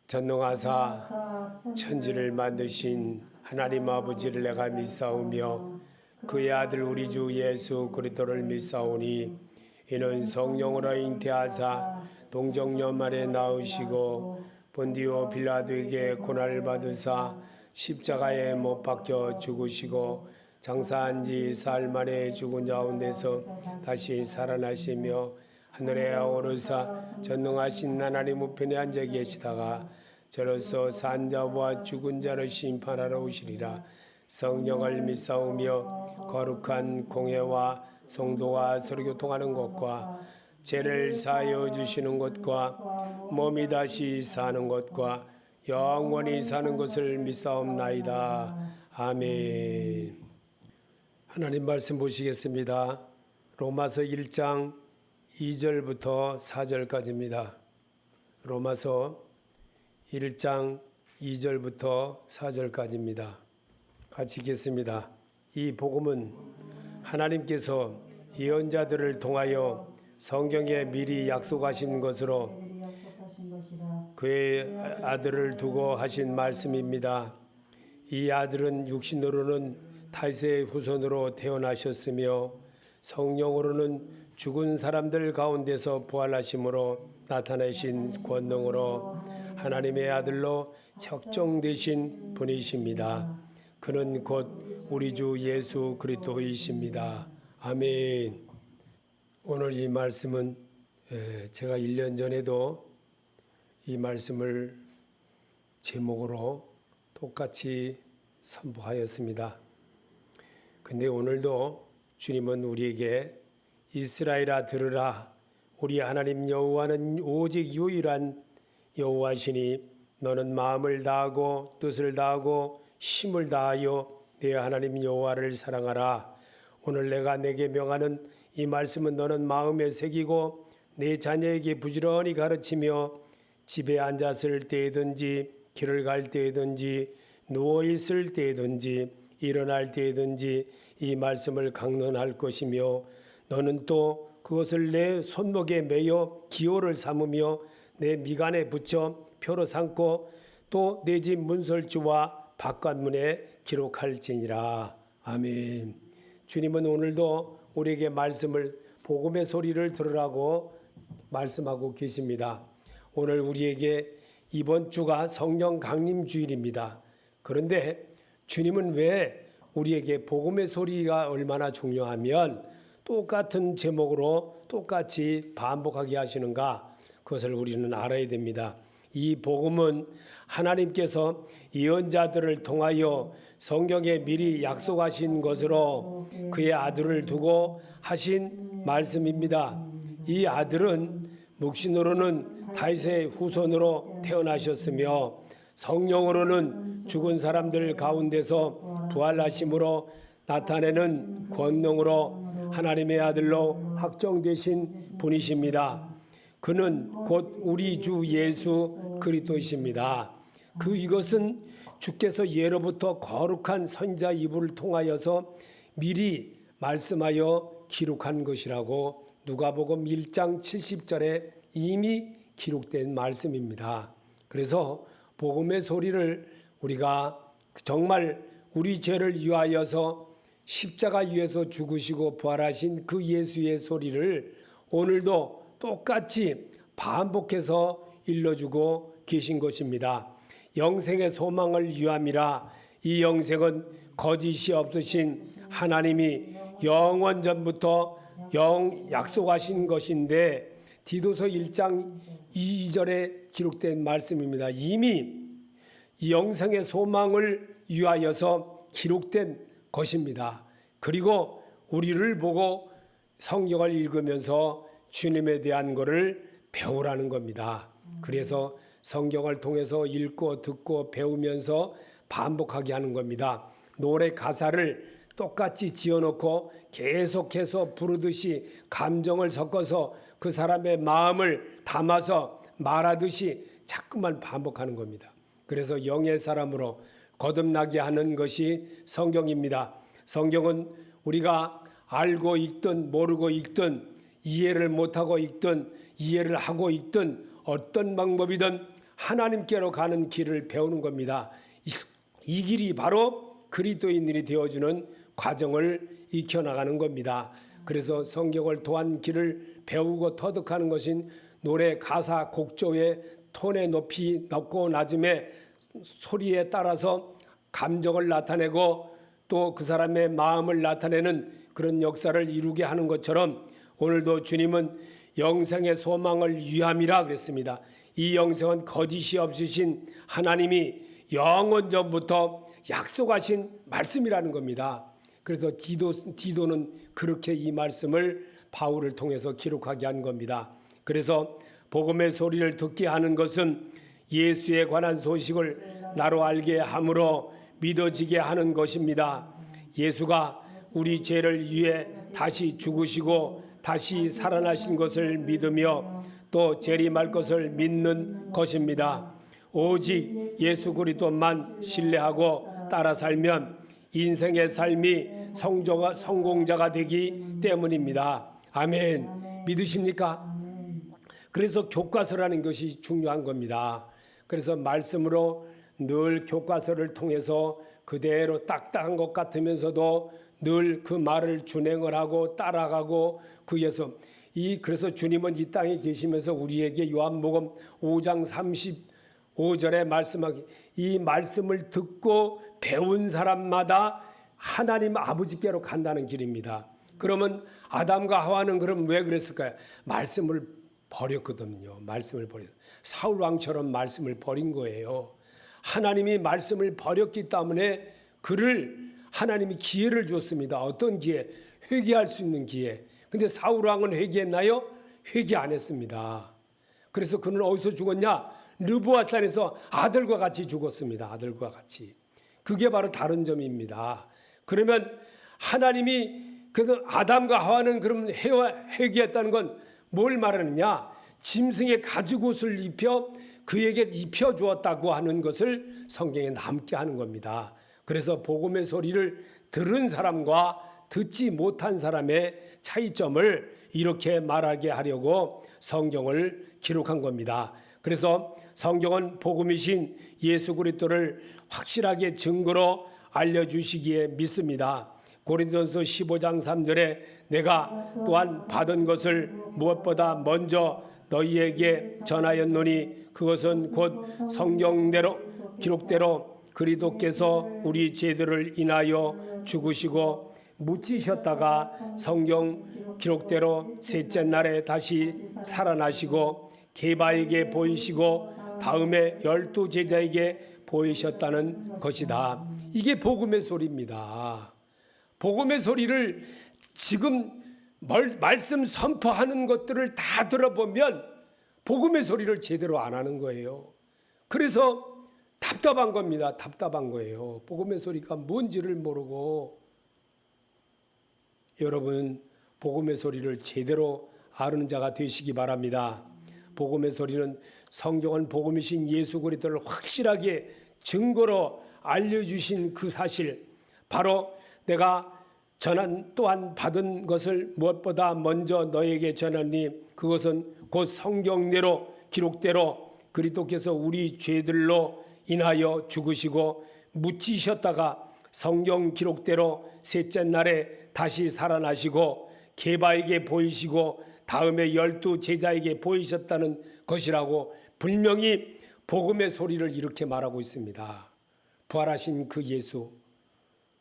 전능하사 천지를 만드신 하나님 아버지를 내가 믿사오며 그의 아들 우리 주 예수 그리스도를 믿사오니 이는 성령으로 잉태하사 동정녀만에 낳으시고 본디오 빌라도에게 고난을 받으사 십자가에 못 박혀 죽으시고 장사한 지 사흘 만에 죽은 가운데서 다시 살아나시며 하늘에 오르사 전능하신 하나님 우편에 앉아 계시다가 저로서 산 자와 죽은 자를 심판하러 오시리라. 성령을 믿사오며 거룩한 공회와 성도와 서로 교통하는 것과 죄를 사하여 주시는 것과 몸이 다시 사는 것과 영원히 사는 것을 믿사옵나이다. 아멘. 하나님 말씀 보시겠습니다. 로마서 1장 2절부터 4절까지입니다. 로마서 1장 2절부터 4절까지입니다. 같이 읽겠습니다. 이 복음은 하나님께서 예언자들을 통하여 성경에 미리 약속하신 것으로 그의 아들을 두고 하신 말씀입니다. 이 아들은 육신으로는 다윗의 후손으로 태어나셨으며 성령으로는 죽은 사람들 가운데서 부활하심으로 나타내신 권능으로 하나님의 아들로 책정되신 분이십니다. 그는 곧 우리 주 예수 그리스도이십니다. 아멘. 오늘 이 말씀은 제가 1년 전에도 이 말씀을 제목으로 똑같이 선포하였습니다. 근데 오늘도 주님은 우리에게 이스라엘아 들으라, 우리 하나님 여호와는 오직 유일한 여호와시니 너는 마음을 다하고 뜻을 다하고 힘을 다하여 내 하나님 여호와를 사랑하라. 오늘 내가 내게 명하는 이 말씀은 너는 마음에 새기고 내 자녀에게 부지런히 가르치며 집에 앉았을 때든지 길을 갈 때든지 누워있을 때든지 일어날 때든지 이 말씀을 강론할 것이며 너는 또 그것을 내 손목에 매여 기호를 삼으며 내 미간에 붙여 표로 삼고 또 내 집 문설주와 바깥문에 기록할지니라. 아멘. 주님은 오늘도 우리에게 말씀을 복음의 소리를 들으라고 말씀하고 계십니다. 오늘 우리에게 이번 주가 성령 강림 주일입니다. 그런데 주님은 왜 우리에게 복음의 소리가 얼마나 중요하면 똑같은 제목으로 똑같이 반복하게 하시는가? 그것을 우리는 알아야 됩니다. 이 복음은 하나님께서 예언자들을 통하여 성경에 미리 약속하신 것으로 그의 아들을 두고 하신 말씀입니다. 이 아들은 묵신으로는 다윗의 후손으로 태어나셨으며 성령으로는 죽은 사람들 가운데서 부활하심으로 나타내는 권능으로 하나님의 아들로 확정되신 분이십니다. 그는 곧 우리 주 예수 그리스도이십니다. 이것은 주께서 예로부터 거룩한 선지자 이브를 통하여서 미리 말씀하여 기록한 것이라고 누가복음 1장 70절에 이미 기록된 말씀입니다. 그래서 복음의 소리를 우리가 정말 우리 죄를 위하여서 십자가 위에서 죽으시고 부활하신 그 예수의 소리를 오늘도 똑같이 반복해서 일러주고 계신 것입니다. 영생의 소망을 위함이라. 이 영생은 거짓이 없으신 하나님이 영원 전부터 약속하신 것인데 디도서 1장 2절에 기록된 말씀입니다. 이미 이 영생의 소망을 위하여서 기록된 것입니다. 그리고 우리를 보고 성경을 읽으면서 주님에 대한 것을 배우라는 겁니다. 그래서 성경을 통해서 읽고 듣고 배우면서 반복하게 하는 겁니다. 노래 가사를 똑같이 지어놓고 계속해서 부르듯이 감정을 섞어서 그 사람의 마음을 담아서 말하듯이 자꾸만 반복하는 겁니다. 그래서 영의 사람으로 거듭나게 하는 것이 성경입니다. 성경은 우리가 알고 읽든 모르고 읽든 이해를 못하고 읽든 이해를 하고 읽든 어떤 방법이든 하나님께로 가는 길을 배우는 겁니다. 이 길이 바로 그리스도인들이 되어주는 과정을 익혀나가는 겁니다. 그래서 성경을 통한 길을 배우고 터득하는 것인 노래 가사 곡조의 톤의 높이 높고 낮음의 소리에 따라서 감정을 나타내고 또 그 사람의 마음을 나타내는 그런 역사를 이루게 하는 것처럼 오늘도 주님은 영생의 소망을 위함이라 그랬습니다. 이 영생은 거짓이 없으신 하나님이 영원 전부터 약속하신 말씀이라는 겁니다. 그래서 디도는 그렇게 이 말씀을 바울을 통해서 기록하게 한 겁니다. 그래서 복음의 소리를 듣게 하는 것은 예수에 관한 소식을 나로 알게 함으로 믿어지게 하는 것입니다. 예수가 우리 죄를 위해 다시 죽으시고 다시 살아나신 것을 믿으며 또 재림할 것을 믿는 것입니다. 오직 예수 그리스도만 신뢰하고 따라 살면 인생의 삶이 성공자가 되기 때문입니다. 아멘. 믿으십니까? 그래서 교과서라는 것이 중요한 겁니다. 그래서 말씀으로 늘 교과서를 통해서 그대로 딱딱한 것 같으면서도 늘 그 말을 준행을 하고 따라가고 그래서 주님은 이 땅에 계시면서 우리에게 요한복음 5장 35절에 말씀하기 이 말씀을 듣고 배운 사람마다 하나님 아버지께로 간다는 길입니다. 그러면 아담과 하와는 그럼 왜 그랬을까요? 말씀을 버렸거든요. 말씀을 버렸. 사울 왕처럼 말씀을 버린 거예요. 하나님이 말씀을 버렸기 때문에 그를 하나님이 기회를 줬습니다. 어떤 기회? 회개할 수 있는 기회. 근데 사울 왕은 회개했나요? 회개 안 했습니다. 그래서 그는 어디서 죽었냐? 르보아산에서 아들과 같이 죽었습니다. 아들과 같이. 그게 바로 다른 점입니다. 그러면 하나님이 그래서 아담과 하와는 그럼 회개했다는 건 뭘 말하느냐? 짐승의 가죽옷을 입혀 그에게 입혀 주었다고 하는 것을 성경에 남게 하는 겁니다. 그래서 복음의 소리를 들은 사람과 듣지 못한 사람의 차이점을 이렇게 말하게 하려고 성경을 기록한 겁니다. 그래서 성경은 복음이신 예수 그리스도를 확실하게 증거로 알려주시기에 믿습니다. 고린도전서 15장 3절에 내가 또한 받은 것을 무엇보다 먼저 너희에게 전하였노니 그것은 곧 성경대로 기록대로 그리스도께서 우리 죄들을 인하여 죽으시고 묻히셨다가 성경 기록대로 셋째 날에 다시 살아나시고 게바에게 보이시고 다음에 12 제자에게 보이셨다는 것이다. 이게 복음의 소리입니다. 복음의 소리를 지금 말씀 선포하는 것들을 다 들어보면 복음의 소리를 제대로 안 하는 거예요. 그래서 답답한 겁니다. 답답한 거예요. 복음의 소리가 뭔지를 모르고 여러분 복음의 소리를 제대로 아는 자가 되시기 바랍니다. 복음의 소리는 성경은 복음이신 예수 그리스도를 확실하게 증거로 알려주신 그 사실 바로 내가 또한 받은 것을 무엇보다 먼저 너에게 전하니 그것은 곧 성경대로 기록대로 그리스도께서 우리 죄들로 인하여 죽으시고 묻히셨다가 성경 기록대로 셋째 날에 다시 살아나시고 게바에게 보이시고 다음에 12 제자에게 보이셨다는 것이라고 분명히 복음의 소리를 이렇게 말하고 있습니다. 부활하신 그 예수,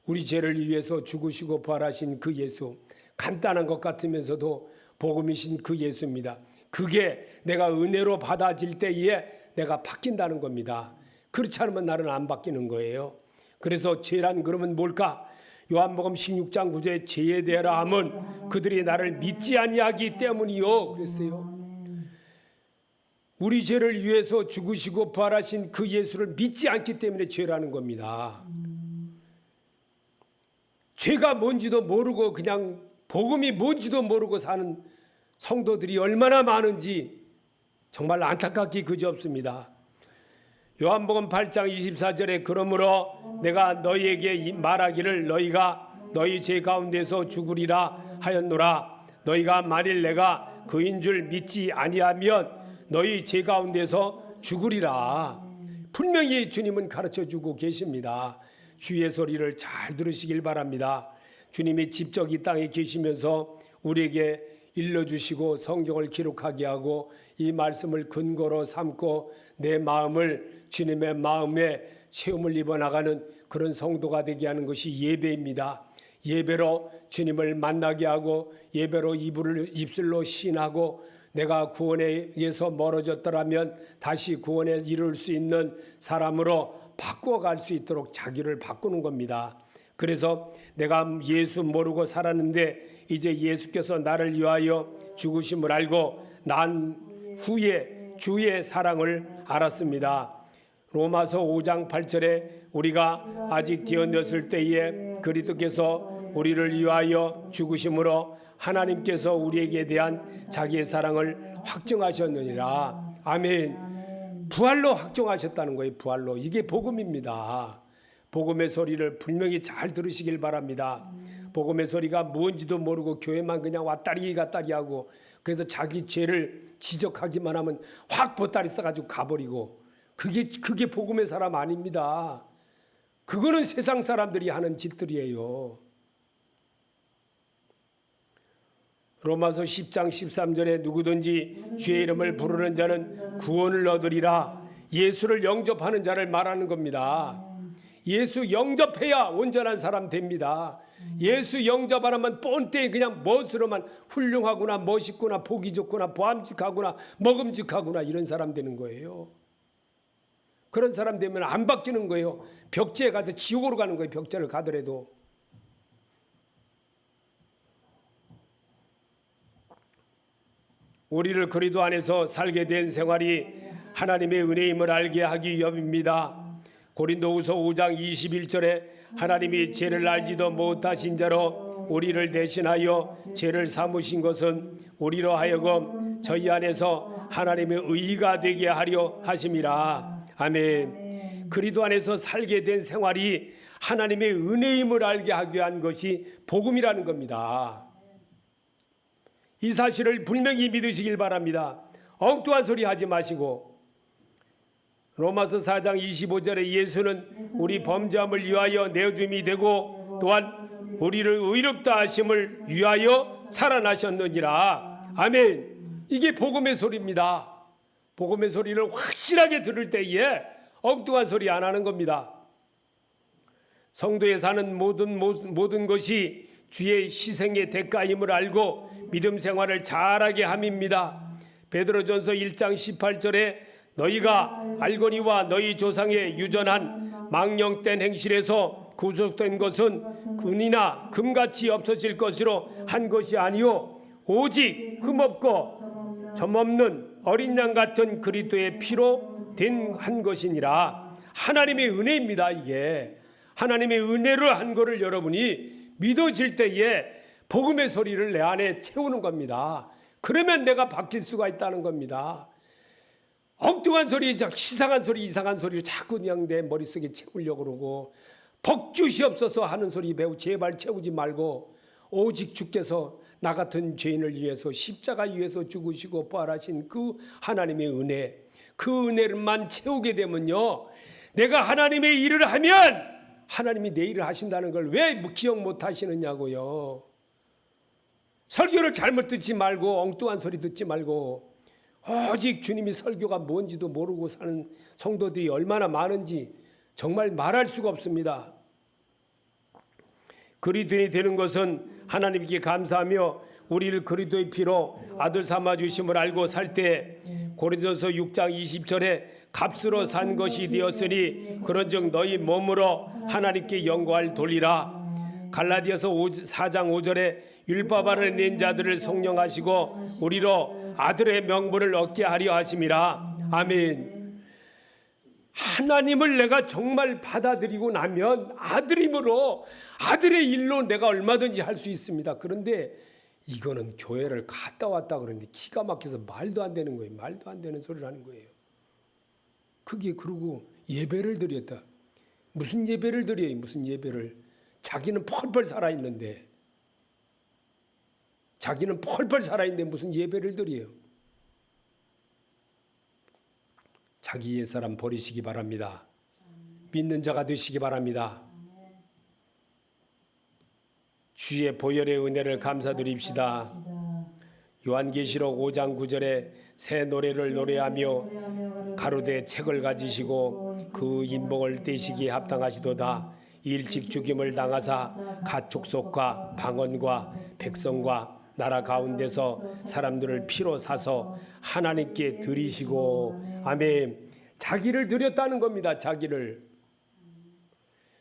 우리 죄를 위해서 죽으시고 부활하신 그 예수, 간단한 것 같으면서도 복음이신 그 예수입니다. 그게 내가 은혜로 받아질 때에 내가 바뀐다는 겁니다. 그렇지 않으면 나는 안 바뀌는 거예요. 그래서 죄란 그러면 뭘까? 요한복음 16장 9절에 죄에 대하라 함은 그들이 나를 믿지 아니하기 때문이요 그랬어요. 우리 죄를 위해서 죽으시고 부활하신 그 예수를 믿지 않기 때문에 죄라는 겁니다. 죄가 뭔지도 모르고 그냥 복음이 뭔지도 모르고 사는 성도들이 얼마나 많은지 정말 안타깝기 그지없습니다. 요한복음 8장 24절에 그러므로 내가 너희에게 말하기를 너희가 너희 죄 가운데서 죽으리라 하였노라. 너희가 만일 내가 그인 줄 믿지 아니하면 너희 죄 가운데서 죽으리라. 분명히 주님은 가르쳐주고 계십니다. 주의 소리를 잘 들으시길 바랍니다. 주님이 직접 이 땅에 계시면서 우리에게 일러주시고 성경을 기록하게 하고 이 말씀을 근거로 삼고 내 마음을 주님의 마음에 체험을 입어나가는 그런 성도가 되게 하는 것이 예배입니다. 예배로 주님을 만나게 하고 예배로 입술로 시인하고 내가 구원에서 멀어졌더라면 다시 구원에 이룰 수 있는 사람으로 바꿔갈 수 있도록 자기를 바꾸는 겁니다. 그래서 내가 예수 모르고 살았는데 이제 예수께서 나를 위하여 죽으심을 알고 난 후에 주의 사랑을 알았습니다. 로마서 5장 8절에 우리가 아직 되었을 때에 그리스도께서 우리를 위하여 죽으심으로 하나님께서 우리에게 대한 자기의 사랑을 확증하셨느니라. 아멘. 부활로 확정하셨다는 거예요. 부활로. 이게 복음입니다. 복음의 소리를 분명히 잘 들으시길 바랍니다. 복음의 소리가 뭔지도 모르고 교회만 그냥 왔다리 갔다리 하고 그래서 자기 죄를 지적하기만 하면 확 보따리 싸가지고 가버리고 그게 복음의 사람 아닙니다. 그거는 세상 사람들이 하는 짓들이에요. 로마서 10장 13절에 누구든지 주의 이름을 부르는 자는 구원을 얻으리라. 예수를 영접하는 자를 말하는 겁니다. 예수 영접해야 온전한 사람 됩니다. 예수 영접 안 하면 뻔때에 그냥 멋으로만 훌륭하구나 멋있구나 보기 좋구나 보암직하구나 먹음직하구나 이런 사람 되는 거예요. 그런 사람 되면 안 바뀌는 거예요. 벽제에 가서 지옥으로 가는 거예요. 벽제를 가더라도. 우리를 그리스도 안에서 살게 된 생활이 하나님의 은혜임을 알게 하기 위함입니다. 고린도후서 5장 21절에 하나님이 죄를 알지도 못하신 자로 우리를 대신하여 죄를 삼으신 것은 우리로 하여금 저희 안에서 하나님의 의가 되게 하려 하심이라. 아멘. 그리스도 안에서 살게 된 생활이 하나님의 은혜임을 알게 하기 위한 것이 복음이라는 겁니다. 이 사실을 분명히 믿으시길 바랍니다. 엉뚱한 소리 하지 마시고 로마서 4장 25절에 예수는 우리 범죄함을 위하여 내어줌이 되고 또한 우리를 의롭다 하심을 위하여 살아나셨느니라. 아멘. 이게 복음의 소리입니다. 복음의 소리를 확실하게 들을 때에 엉뚱한 소리 안 하는 겁니다. 성도에 사는 모든 것이 주의 희생의 대가임을 알고 믿음 생활을 잘하게 함입니다. 베드로전서 1장 18절에 너희가 알거니와 너희 조상의 유전한 망령된 행실에서 구속된 것은 금이나 금같이 없어질 것으로 한 것이 아니요 오직 흠없고 점없는 어린 양 같은 그리스도의 피로 된 한 것이니라. 하나님의 은혜입니다. 이게 하나님의 은혜로 한 거를 여러분이 믿어질 때에 복음의 소리를 내 안에 채우는 겁니다. 그러면 내가 바뀔 수가 있다는 겁니다. 엉뚱한 소리, 이상한 소리, 이상한 소리를 자꾸 그냥 내 머릿속에 채우려고 그러고 복주시옵소서 하는 소리 배우 제발 채우지 말고 오직 주께서 나 같은 죄인을 위해서 십자가 위에서 죽으시고 부활하신 그 하나님의 은혜, 그 은혜를만 채우게 되면요 내가 하나님의 일을 하면 하나님이 내 일을 하신다는 걸 왜 기억 못 하시느냐고요. 설교를 잘못 듣지 말고 엉뚱한 소리 듣지 말고 오직 주님이 설교가 뭔지도 모르고 사는 성도들이 얼마나 많은지 정말 말할 수가 없습니다. 그리스도인이 되는 것은 하나님께 감사하며 우리를 그리스도의 피로 아들 삼아 주심을 알고 살 때 고린도서 6장 20절에 값으로 산 것이 되었으니 그런즉 너희 몸으로 하나님께 영광을 돌리라. 갈라디아서 4장 5절에 율법 아래 낸 자들을 성령하시고 우리로 아들의 명분을 얻게 하려 하심이라. 아멘. 하나님을 내가 정말 받아들이고 나면 아들임으로 아들의 일로 내가 얼마든지 할 수 있습니다. 그런데 이거는 교회를 갔다 왔다 그러는데 기가 막혀서 말도 안 되는 거예요. 말도 안 되는 소리를 하는 거예요. 그게 그러고 예배를 드렸다. 무슨 예배를 드려요? 무슨 예배를. 자기는 펄펄 살아있는데 자기는 펄펄 살아있는데 무슨 예배를 드려요. 자기 옛사람 버리시기 바랍니다. 믿는 자가 되시기 바랍니다. 주의 보혈의 은혜를 감사드립시다. 요한계시록 5장 9절에 새 노래를 노래하며 가로되 책을 가지시고 그 인복을 떼시기에 합당하시도다. 일찍 죽임을 당하사 가축속과 방언과 백성과 나라 가운데서 사람들을 피로 사서 하나님께 드리시고. 아멘. 자기를 드렸다는 겁니다. 자기를.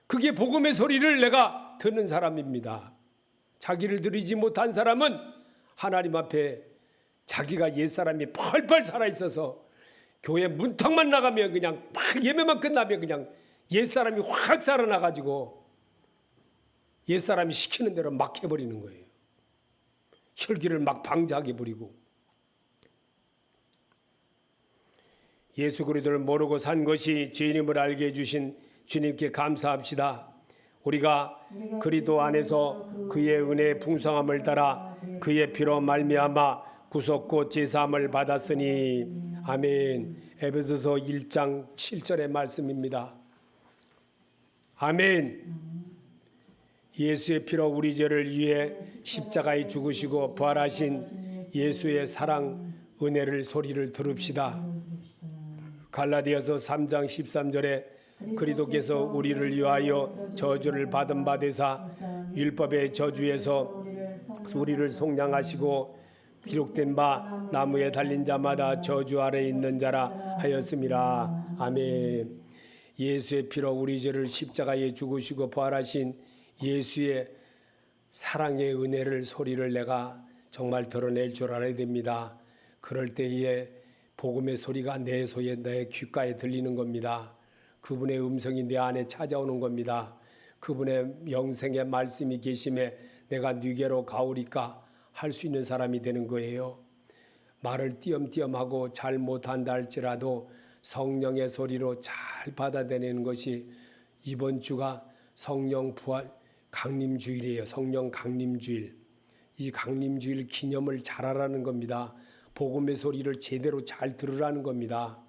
그게 복음의 소리를 내가 듣는 사람입니다. 자기를 드리지 못한 사람은 하나님 앞에 자기가 옛사람이 펄펄 살아있어서 교회 문턱만 나가면 그냥 막 예배만 끝나면 그냥 옛사람이 확 살아나가지고 옛사람이 시키는 대로 막 해버리는 거예요. 혈기를 막 방자하게 부리고. 예수 그리스도를 모르고 산 것이 죄인임을 알게 해주신 주님께 감사합시다. 우리가 그리스도 안에서 그의 은혜의 풍성함을 따라 그의 피로 말미암아 구속고 제사함을 받았으니. 아멘. 에베소서 1장 7절의 말씀입니다. 아멘. 예수의 피로 우리 죄를 위해 십자가에 죽으시고 부활하신 예수의 사랑 은혜를 소리를 들읍시다. 갈라디아서 3장 13절에 그리스도께서 우리를 위하여 저주를 받은 바 되사 율법의 저주에서 우리를 속량하시고 기록된 바 나무에 달린 자마다 저주 아래 있는 자라 하였음이라. 아멘. 예수의 피로 우리 죄를 십자가에 죽으시고 부활하신 예수의 사랑의 은혜를 소리를 내가 정말 드러낼 줄 알아야 됩니다. 그럴 때에 복음의 소리가 내 소에 내 귓가에 들리는 겁니다. 그분의 음성이 내 안에 찾아오는 겁니다. 그분의 영생의 말씀이 계심에 내가 네게로 가오리까 할 수 있는 사람이 되는 거예요. 말을 띄엄띄엄하고 잘 못한다 할지라도 성령의 소리로 잘 받아들이는 것이 이번 주가 성령 부활 강림주일이에요. 성령 강림주일. 이 강림주일 기념을 잘하라는 겁니다. 복음의 소리를 제대로 잘 들으라는 겁니다.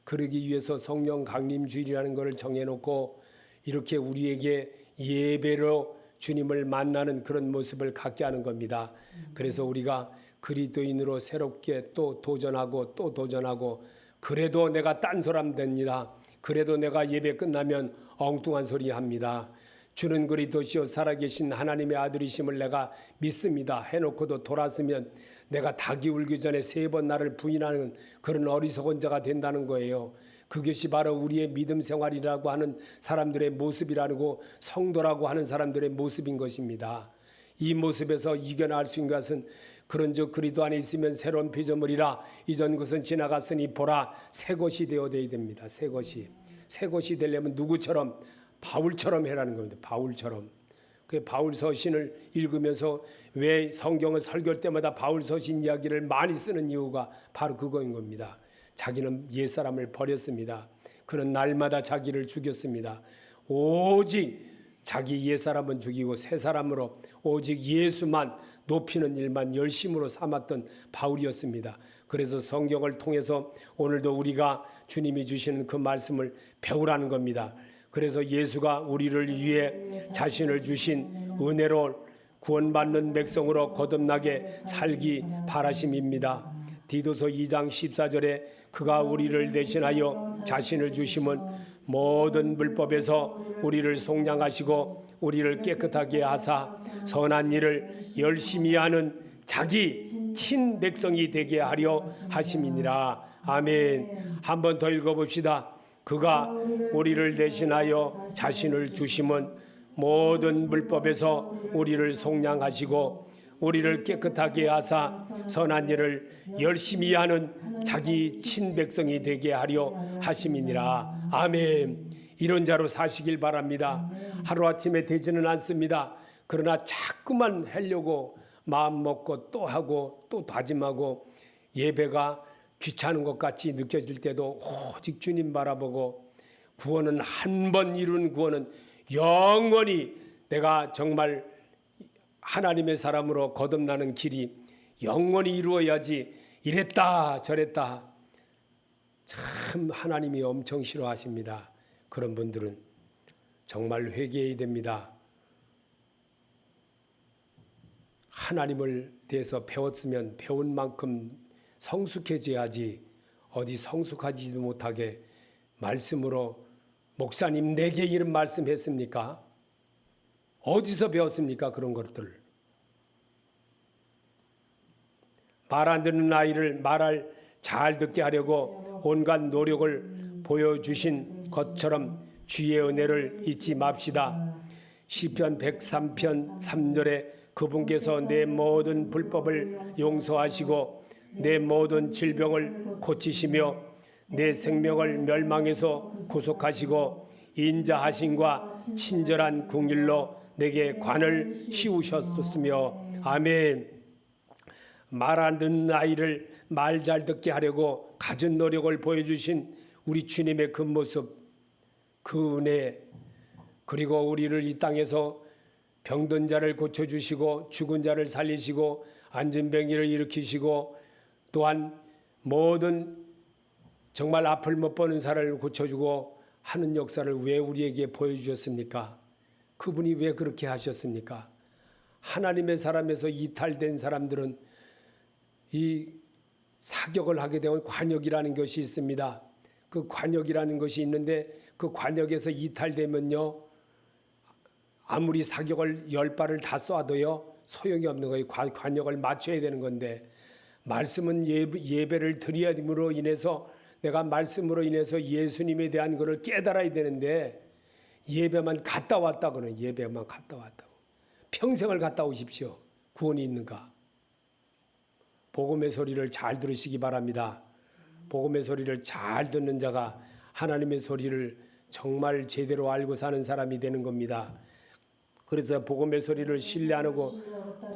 그러기 위해서 성령 강림주일이라는 것을 정해놓고 이렇게 우리에게 예배로 주님을 만나는 그런 모습을 갖게 하는 겁니다. 그래서 우리가 그리스도인으로 새롭게 또 도전하고 또 도전하고, 그래도 내가 딴소람 됩니다. 그래도 내가 예배 끝나면 엉뚱한 소리 합니다. 주는 그리스도시요 살아계신 하나님의 아들이심을 내가 믿습니다 해놓고도 돌았으면 내가 닭이 울기 전에 3번 나를 부인하는 그런 어리석은 자가 된다는 거예요. 그것이 바로 우리의 믿음 생활이라고 하는 사람들의 모습이라고, 성도라고 하는 사람들의 모습인 것입니다. 이 모습에서 이겨나갈 수 있는 것은 그런즉 그리스도 안에 있으면 새로운 피조물이라 이전 것은 지나갔으니 보라 새 것이 되어야 됩니다. 새 것이 되려면 누구처럼? 바울처럼 해라는 겁니다. 바울처럼. 그 바울 서신을 읽으면서 왜 성경을 설교할 때마다 바울 서신 이야기를 많이 쓰는 이유가 바로 그거인 겁니다. 자기는 옛사람을 버렸습니다. 그는 날마다 자기를 죽였습니다. 오직 자기 옛사람은 죽이고 새 사람으로 오직 예수만 높이는 일만 열심으로 삼았던 바울이었습니다. 그래서 성경을 통해서 오늘도 우리가 주님이 주시는 그 말씀을 배우라는 겁니다. 그래서 예수가 우리를 위해 자신을 주신 은혜로 구원받는 백성으로 거듭나게 살기 바라심입니다. 디도서 2장 14절에 그가 우리를 대신하여 자신을 주심은 모든 불법에서 우리를 속량하시고 우리를 깨끗하게 하사 선한 일을 열심히 하는 자기 친백성이 되게 하려 하심이니라. 아멘. 한 번 더 읽어봅시다. 그가 우리를 대신하여 자신을 주심은 모든 불법에서 우리를 속량하시고 우리를 깨끗하게 하사 선한 일을 열심히 하는 자기 친백성이 되게 하려 하심이니라. 아멘. 이런 자로 사시길 바랍니다. 하루아침에 되지는 않습니다. 그러나 자꾸만 하려고 마음 먹고 또 하고 또 다짐하고 예배가 귀찮은 것 같이 느껴질 때도 오직 주님 바라보고, 구원은 한 번 이룬 구원은 영원히 내가 정말 하나님의 사람으로 거듭나는 길이 영원히 이루어야지 이랬다 저랬다 참 하나님이 엄청 싫어하십니다. 그런 분들은 정말 회개해야 됩니다. 하나님을 대해서 배웠으면 배운 만큼 성숙해져야지 어디 성숙하지도 못하게 말씀으로 목사님 내게 이런 말씀했습니까? 어디서 배웠습니까? 그런 것들. 말 안 듣는 아이를 말을 잘 듣게 하려고 온갖 노력을 보여주신 것처럼 주의 은혜를 잊지 맙시다. 시편 103편 3절에 그분께서 내 모든 불법을 용서하시고 내 모든 질병을 고치시며 내 생명을 멸망에서 구속하시고 인자하심과 친절한 긍휼로 내게 관을 씌우셨으며 아멘. 말 안 듣는 아이를 말 잘 듣게 하려고 갖은 노력을 보여주신 우리 주님의 그 모습, 그 은혜, 그리고 우리를 이 땅에서 병든 자를 고쳐주시고 죽은 자를 살리시고 안진병이를 일으키시고 또한 모든 정말 앞을 못 보는 사람을 고쳐주고 하는 역사를 왜 우리에게 보여주셨습니까? 그분이 왜 그렇게 하셨습니까? 하나님의 사람에서 이탈된 사람들은 이 사격을 하게 되면 관역이라는 것이 있습니다. 그 관역이라는 것이 있는데 그 관역에서 이탈되면요, 아무리 사격을 10발을 다 쏴도요 소용이 없는 거예요. 관역을 맞춰야 되는 건데, 말씀은 예배를 드려야 됨으로 인해서 내가 말씀으로 인해서 예수님에 대한 것을 깨달아야 되는데 예배만 갔다 왔다 그러는, 예배만 갔다 왔다고. 평생을 갔다 오십시오. 구원이 있는가? 복음의 소리를 잘 들으시기 바랍니다. 복음의 소리를 잘 듣는 자가 하나님의 소리를 정말 제대로 알고 사는 사람이 되는 겁니다. 그래서 복음의 소리를 신뢰하고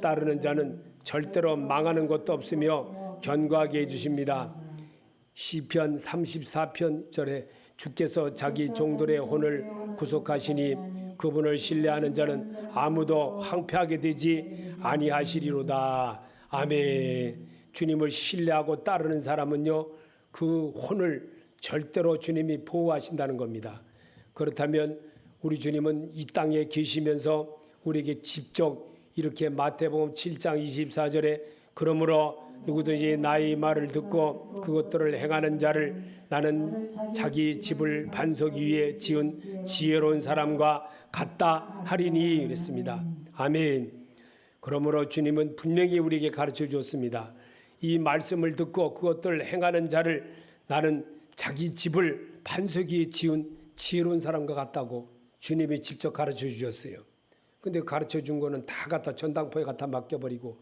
따르는 자는 절대로 망하는 것도 없으며 견고하게 해주십니다. 시편 34편 절에 주께서 자기 종들의 혼을 구속하시니 그분을 신뢰하는 자는 아무도 황폐하게 되지 아니하시리로다. 아멘. 주님을 신뢰하고 따르는 사람은요, 그 혼을 절대로 주님이 보호하신다는 겁니다. 그렇다면 우리 주님은 이 땅에 계시면서 우리에게 직접 이렇게 마태복음 7장 24절에 그러므로 누구든지 나의 말을 듣고 그것들을 행하는 자를 나는 자기 집을 반석 위에 지은 지혜로운 사람과 같다 하리니 그랬습니다. 아멘. 그러므로 주님은 분명히 우리에게 가르쳐 주었습니다. 이 말씀을 듣고 그것들을 행하는 자를 나는 자기 집을 반석 위에 지은 지혜로운 사람과 같다고 주님이 직접 가르쳐 주셨어요. 근데 가르쳐 준 거는 다 갖다 전당포에 갖다 맡겨버리고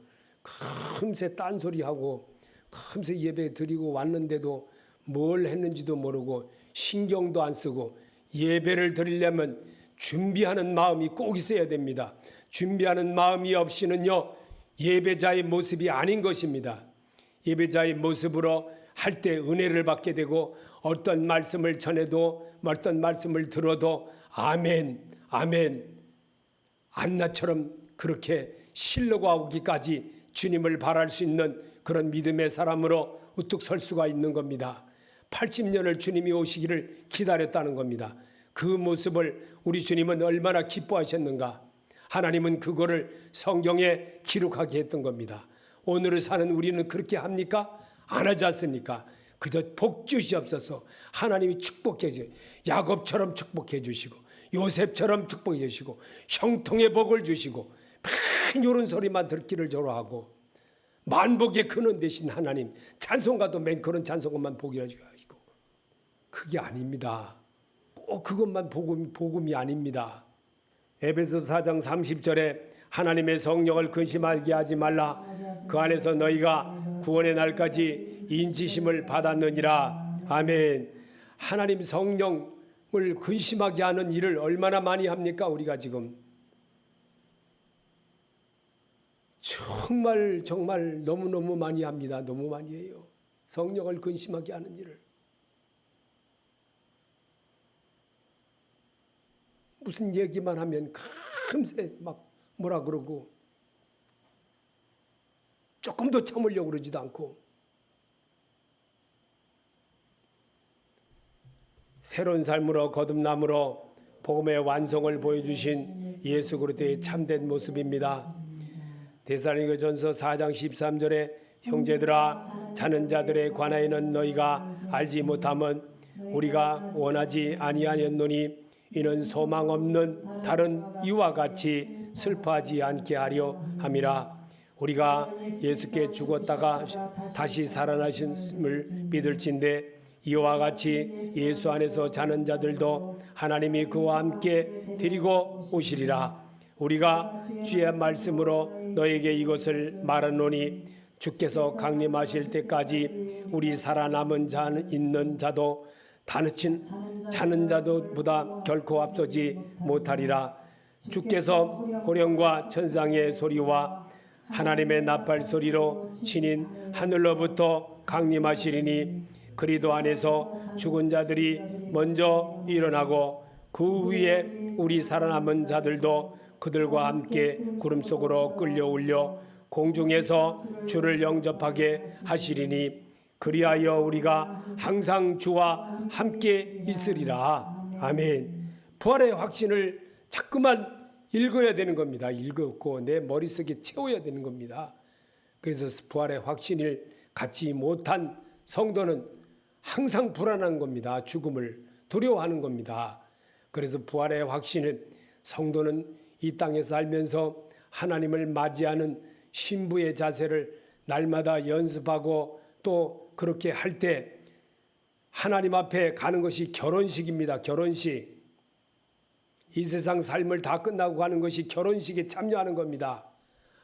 금세 딴소리하고 금세 예배 드리고 왔는데도 뭘 했는지도 모르고 신경도 안 쓰고, 예배를 드리려면 준비하는 마음이 꼭 있어야 됩니다. 준비하는 마음이 없이는요, 예배자의 모습이 아닌 것입니다. 예배자의 모습으로 할 때 은혜를 받게 되고 어떤 말씀을 전해도 어떤 말씀을 들어도 아멘 아멘 안나처럼 그렇게 신뢰하기까지 주님을 바랄 수 있는 그런 믿음의 사람으로 우뚝 설 수가 있는 겁니다. 80년을 주님이 오시기를 기다렸다는 겁니다. 그 모습을 우리 주님은 얼마나 기뻐하셨는가. 하나님은 그거를 성경에 기록하게 했던 겁니다. 오늘을 사는 우리는 그렇게 합니까? 안 하지 않습니까? 그저 복 주시옵소서. 하나님이 축복해 주시고 야곱처럼 축복해 주시고 요셉처럼 축복해 주시고 형통의 복을 주시고 막 이런 소리만 듣기를 저러하고 만복의 근원 되신 하나님 찬송가도 맨 그런 찬송가만 복이라 주시고 그게 아닙니다. 꼭 그것만 복음이 아닙니다. 에베소 4장 30절에 하나님의 성령을 근심하게 하지 말라. 그 안에서 너희가 구원의 날까지 인치심을 받았느니라. 아멘. 하나님 성령을 근심하게 하는 일을 얼마나 많이 합니까? 우리가 지금 정말 너무너무 많이 합니다. 너무 많이 해요. 성령을 근심하게 하는 일을. 무슨 얘기만 하면 금세 막 뭐라 그러고 조금도 참으려고 그러지도 않고 새로운 삶으로 거듭남으로 복음의 완성을 보여주신 예수 그리스도의 참된 모습입니다. 데살로니가전서 4장 13절에 형제들아 자는 자들에 관하여는 너희가 알지 못함은 우리가 원하지 아니하였노니 이는 소망 없는 다른 이와 같이 슬퍼하지 않게 하려 함이라. 우리가 예수께 죽었다가 다시 살아나심을 믿을진대 이와 같이 예수 안에서 자는 자들도 하나님이 그와 함께 데리고 오시리라. 우리가 주의 말씀으로 너에게 이것을 말하노니 주께서 강림하실 때까지 우리 살아남은 자 있는 자도 다친 자는 자도보다 결코 앞서지 못하리라. 주께서 호령과 천상의 소리와 하나님의 나팔 소리로 신인 하늘로부터 강림하시리니 그리스도 안에서 죽은 자들이 먼저 일어나고 그 위에 우리 살아남은 자들도 그들과 함께 구름 속으로 끌려올려 공중에서 주를 영접하게 하시리니 그리하여 우리가 항상 주와 함께 있으리라. 아멘. 부활의 확신을 자꾸만 읽어야 되는 겁니다. 읽고 내 머릿속에 채워야 되는 겁니다. 그래서 부활의 확신을 갖지 못한 성도는 항상 불안한 겁니다. 죽음을 두려워하는 겁니다. 그래서 부활의 확신은 성도는 이 땅에 살면서 하나님을 맞이하는 신부의 자세를 날마다 연습하고 또 그렇게 할 때 하나님 앞에 가는 것이 결혼식입니다. 결혼식. 이 세상 삶을 다 끝나고 가는 것이 결혼식에 참여하는 겁니다.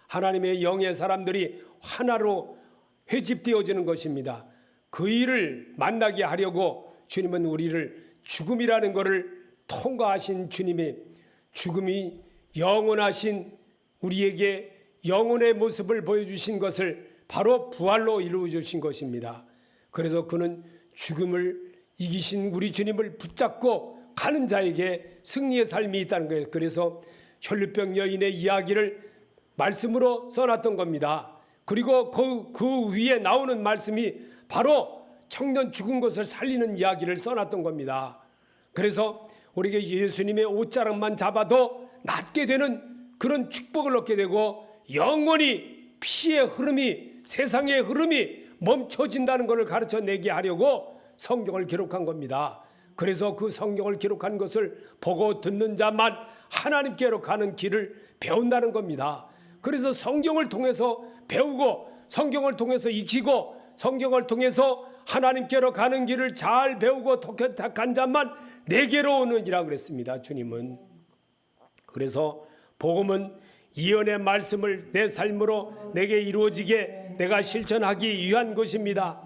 하나님의 영의 사람들이 하나로 회집되어지는 것입니다. 그 일을 만나게 하려고 주님은 우리를 죽음이라는 것을 통과하신 주님의 죽음이 영원하신 우리에게 영혼의 모습을 보여주신 것을 바로 부활로 이루어 주신 것입니다. 그래서 그는 죽음을 이기신 우리 주님을 붙잡고 가는 자에게 승리의 삶이 있다는 거예요. 그래서 혈루병 여인의 이야기를 말씀으로 써놨던 겁니다. 그리고 그 위에 나오는 말씀이 바로 청년 죽은 것을 살리는 이야기를 써놨던 겁니다. 그래서 우리에게 예수님의 옷자락만 잡아도 낫게 되는 그런 축복을 얻게 되고 영원히 피의 흐름이 세상의 흐름이 멈춰진다는 것을 가르쳐내게 하려고 성경을 기록한 겁니다. 그래서 그 성경을 기록한 것을 보고 듣는 자만 하나님께로 가는 길을 배운다는 겁니다. 그래서 성경을 통해서 배우고 성경을 통해서 익히고 성경을 통해서 하나님께로 가는 길을 잘 배우고 독특한 자만 내게로 오느니라 그랬습니다. 주님은. 그래서 복음은 예언의 말씀을 내 삶으로 내게 이루어지게 내가 실천하기 위한 것입니다.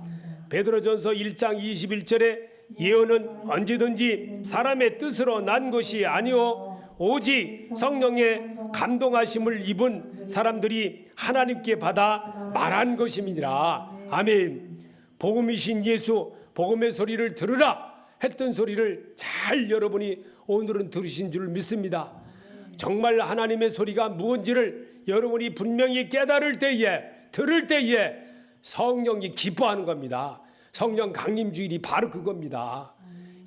베드로전서 1장 21절에 예언은 언제든지 사람의 뜻으로 난 것이 아니오 오직 성령의 감동하심을 입은 사람들이 하나님께 받아 말한 것입니다. 아멘. 복음이신 예수 복음의 소리를 들으라 했던 소리를 잘 여러분이 오늘은 들으신 줄 믿습니다. 정말 하나님의 소리가 무엇인지를 여러분이 분명히 깨달을 때에 들을 때에 성령이 기뻐하는 겁니다. 성령 강림주일이 바로 그겁니다.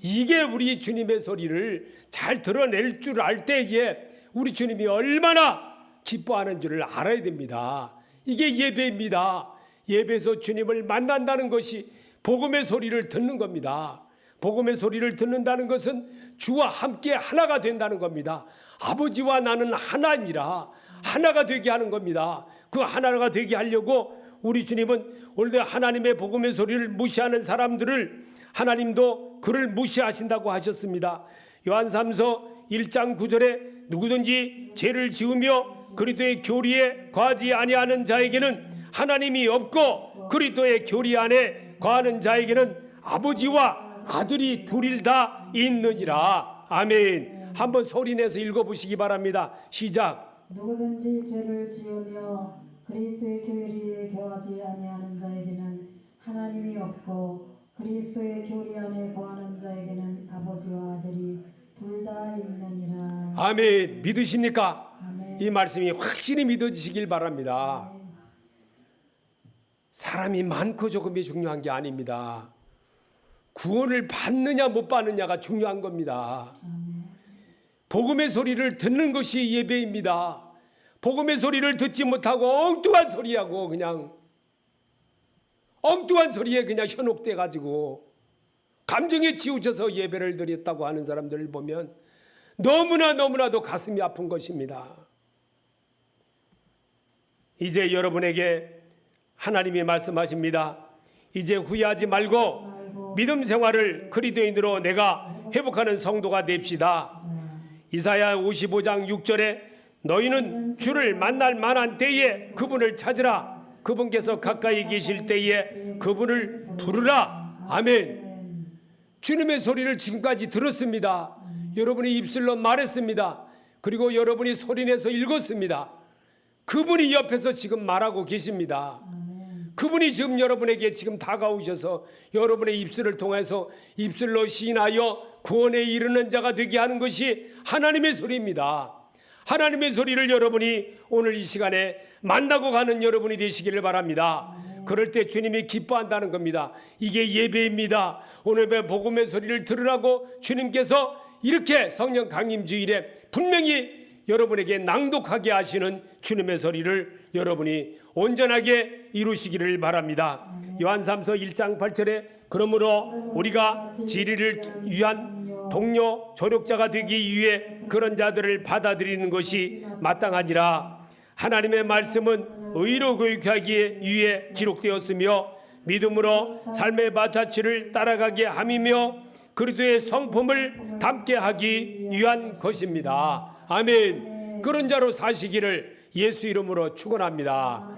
이게 우리 주님의 소리를 잘 드러낼 줄 알 때에 우리 주님이 얼마나 기뻐하는 줄을 알아야 됩니다. 이게 예배입니다. 예배에서 주님을 만난다는 것이 복음의 소리를 듣는 겁니다. 복음의 소리를 듣는다는 것은 주와 함께 하나가 된다는 겁니다. 아버지와 나는 하나니라 하나가 되게 하는 겁니다. 그 하나가 되게 하려고 우리 주님은 원래 하나님의 복음의 소리를 무시하는 사람들을 하나님도 그를 무시하신다고 하셨습니다. 요한삼서 1장 9절에 누구든지 죄를 지으며 그리스도의 교리에 거하지 아니하는 자에게는 하나님이 없고 그리스도의 교리 안에 거하는 자에게는 아버지와 아들이 둘이 다 있느니라. 아멘. 한번 소리내서 읽어보시기 바랍니다. 시작. 누구든지 죄를 지으며 그리스도의 교리에 거하지 아니하는 자에게는 하나님이 없고 그리스도의 교리 안에 거하는 자에게는 아버지와 아들이 둘 다 있느니라. 아멘. 믿으십니까? 아멘. 이 말씀이 확실히 믿어지시길 바랍니다. 사람이 많고 조금이 중요한 게 아닙니다. 구원을 받느냐 못 받느냐가 중요한 겁니다. 복음의 소리를 듣는 것이 예배입니다. 복음의 소리를 듣지 못하고 엉뚱한 소리하고 그냥 엉뚱한 소리에 그냥 현혹돼 가지고 감정에 치우쳐서 예배를 드렸다고 하는 사람들을 보면 너무나도 가슴이 아픈 것입니다. 이제 여러분에게 하나님이 말씀하십니다. 이제 후회하지 말고 믿음 생활을 그리스도인으로 내가 회복하는 성도가 됩시다. 이사야 55장 6절에 너희는 주를 만날 만한 때에 그분을 찾으라. 그분께서 가까이 계실 때에 그분을 부르라. 아멘. 주님의 소리를 지금까지 들었습니다. 여러분이 입술로 말했습니다. 그리고 여러분이 소리내서 읽었습니다. 그분이 옆에서 지금 말하고 계십니다. 그분이 지금 여러분에게 지금 다가오셔서 여러분의 입술을 통해서 입술로 시인하여 구원에 이르는 자가 되게 하는 것이 하나님의 소리입니다. 하나님의 소리를 여러분이 오늘 이 시간에 만나고 가는 여러분이 되시기를 바랍니다. 그럴 때 주님이 기뻐한다는 겁니다. 이게 예배입니다. 오늘 복음의 소리를 들으라고 주님께서 이렇게 성령 강림 주일에 분명히 여러분에게 낭독하게 하시는 주님의 소리를 여러분이 온전하게 이루시기를 바랍니다. 요한삼서 1장 8절에 그러므로 우리가 진리를 위한 동료 조력자가 되기 위해 그런 자들을 받아들이는 것이 마땅하니라. 하나님의 말씀은 의로 교육하기 위해 기록되었으며 믿음으로 삶의 바자치를 따라가게 함이며 그리스도의 성품을 담게 하기 위한 것입니다. 아멘. 그런 자로 사시기를 예수 이름으로 축원합니다.